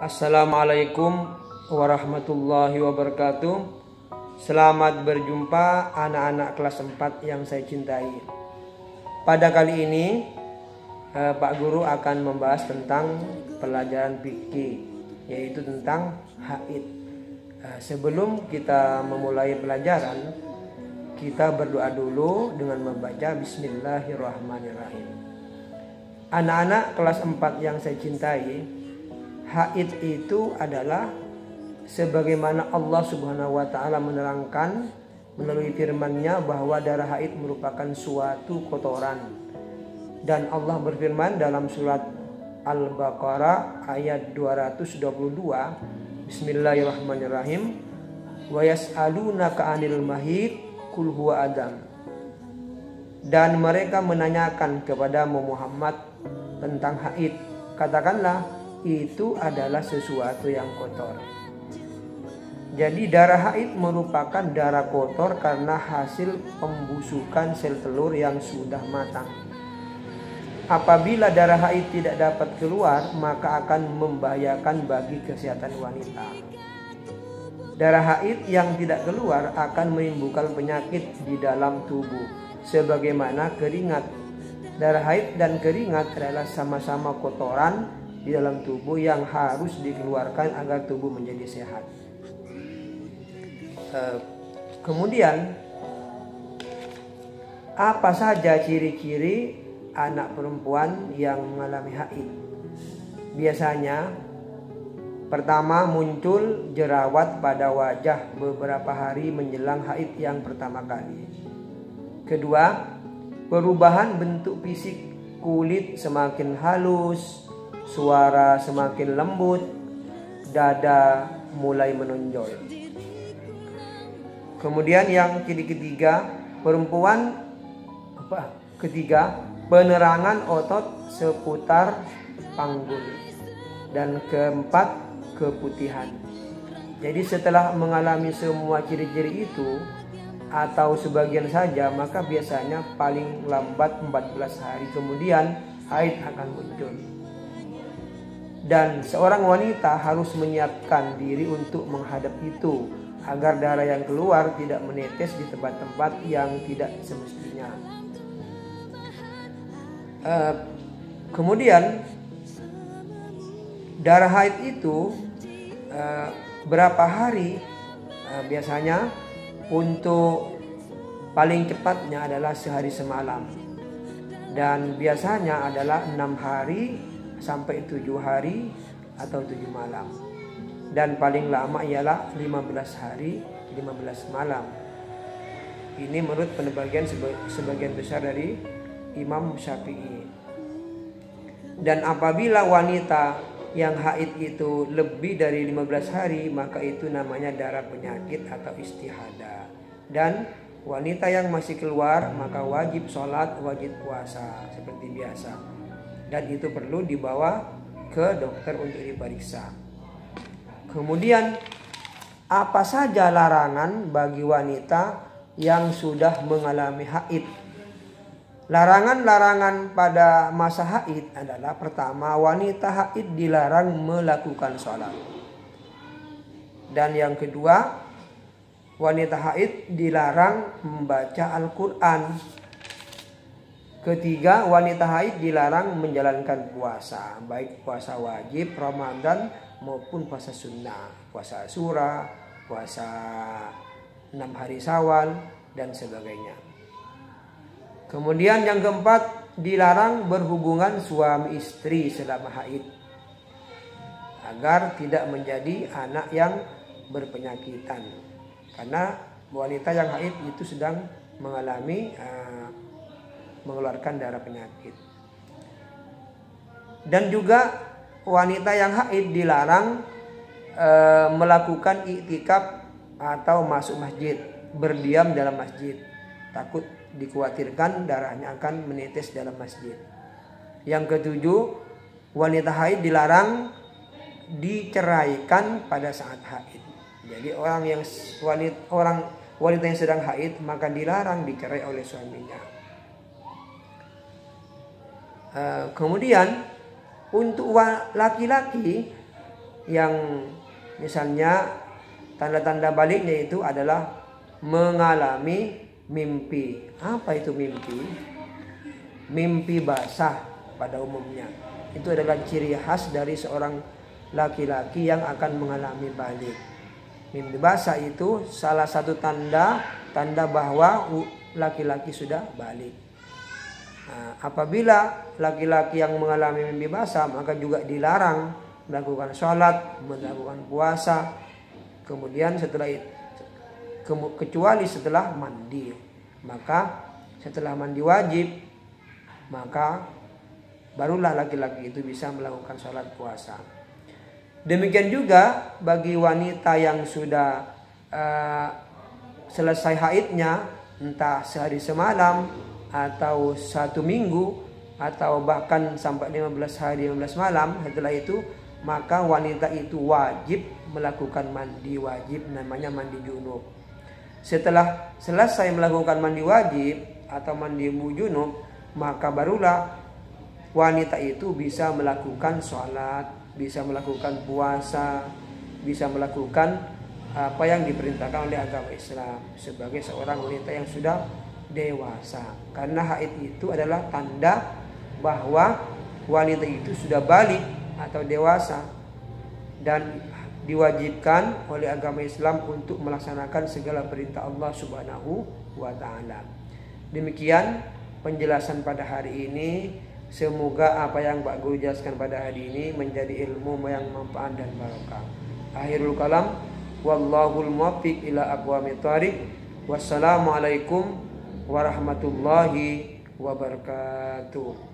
Assalamualaikum warahmatullahi wabarakatuh. Selamat berjumpa anak-anak kelas 4 yang saya cintai. Pada kali ini Pak Guru akan membahas tentang pelajaran fikih, yaitu tentang haid. Sebelum kita memulai pelajaran, kita berdoa dulu dengan membaca Bismillahirrahmanirrahim. Anak-anak kelas 4 yang saya cintai, haid itu adalah sebagaimana Allah Subhanahu wa taala menerangkan melalui firman-Nya bahwa darah haid merupakan suatu kotoran. Dan Allah berfirman dalam surat Al-Baqarah ayat 222, Bismillahirrahmanirrahim, wa yas'alunaka 'anil mahid qul huwa adam. Dan mereka menanyakan kepadamu Muhammad tentang haid, katakanlah itu adalah sesuatu yang kotor. Jadi darah haid merupakan darah kotor karena hasil pembusukan sel telur yang sudah matang. Apabila darah haid tidak dapat keluar, maka akan membahayakan bagi kesehatan wanita. Darah haid yang tidak keluar akan menimbulkan penyakit di dalam tubuh, sebagaimana keringat. Darah haid dan keringat adalah sama-sama kotoran di dalam tubuh yang harus dikeluarkan agar tubuh menjadi sehat. Kemudian, apa saja ciri-ciri anak perempuan yang mengalami haid? Biasanya, pertama muncul jerawat pada wajah beberapa hari menjelang haid yang pertama kali. Kedua, perubahan bentuk fisik kulit semakin halus, suara semakin lembut, dada mulai menonjol. Kemudian yang ketiga, penerangan otot seputar panggul. Dan keempat, keputihan. Jadi setelah mengalami semua ciri-ciri itu atau sebagian saja, maka biasanya paling lambat 14 hari kemudian haid akan muncul. Dan seorang wanita harus menyiapkan diri untuk menghadap itu agar darah yang keluar tidak menetes di tempat-tempat yang tidak semestinya. Kemudian darah haid itu berapa hari? Biasanya untuk paling cepatnya adalah sehari semalam, dan biasanya adalah 6 hari sampai 7 hari atau 7 malam. Dan paling lama ialah 15 hari 15 malam. Ini menurut penebagian sebagian besar dari Imam Syafi'i. Dan apabila wanita yang haid itu lebih dari 15 hari, maka itu namanya darah penyakit atau istihadah. Dan wanita yang masih keluar maka wajib sholat, wajib puasa seperti biasa. Dan itu perlu dibawa ke dokter untuk diperiksa. Kemudian, apa saja larangan bagi wanita yang sudah mengalami haid? Larangan-larangan pada masa haid adalah pertama, wanita haid dilarang melakukan sholat. Dan yang kedua, wanita haid dilarang membaca Al-Quran. Ketiga, wanita haid dilarang menjalankan puasa, baik puasa wajib Ramadan maupun puasa sunnah, puasa Asyura, puasa 6 hari Syawal dan sebagainya. Kemudian yang keempat, dilarang berhubungan suami istri selama haid agar tidak menjadi anak yang berpenyakitan, karena wanita yang haid itu sedang mengalami mengeluarkan darah penyakit. Dan juga wanita yang haid dilarang melakukan iktikaf atau masuk masjid, berdiam dalam masjid, takut dikhawatirkan darahnya akan menetes dalam masjid. Yang ketujuh, wanita haid dilarang diceraikan pada saat haid. Jadi wanita yang sedang haid maka dilarang dicerai oleh suaminya. Kemudian untuk laki-laki yang misalnya tanda-tanda baliknya itu adalah mengalami mimpi. Apa itu mimpi? Mimpi basah pada umumnya. Itu adalah ciri khas dari seorang laki-laki yang akan mengalami balik. Mimpi basah itu salah satu tanda bahwa laki-laki sudah balik. Nah, apabila laki-laki yang mengalami mimpi basah, maka juga dilarang melakukan sholat, melakukan puasa, kemudian setelah itu, kecuali setelah mandi. Maka setelah mandi wajib, maka barulah laki-laki itu bisa melakukan sholat puasa. Demikian juga bagi wanita yang sudah selesai haidnya, entah sehari semalam atau 1 minggu atau bahkan sampai 15 hari 15 malam, setelah itu maka wanita itu wajib melakukan mandi wajib, namanya mandi junub. Setelah selesai melakukan mandi wajib atau mandi junub, maka barulah wanita itu bisa melakukan sholat, bisa melakukan puasa, bisa melakukan apa yang diperintahkan oleh agama Islam sebagai seorang wanita yang sudah dewasa. Karena haid itu adalah tanda bahwa wanita itu sudah balik atau dewasa dan diwajibkan oleh agama Islam untuk melaksanakan segala perintah Allah Subhanahu wa taala. Demikian penjelasan pada hari ini. Semoga apa yang Pak Guru jelaskan pada hari ini menjadi ilmu yang manfaat dan barokah. Akhirul kalam, wallahul muwaffiq ila aqwamit thoriq. Wassalamualaikum warahmatullahi wabarakatuh.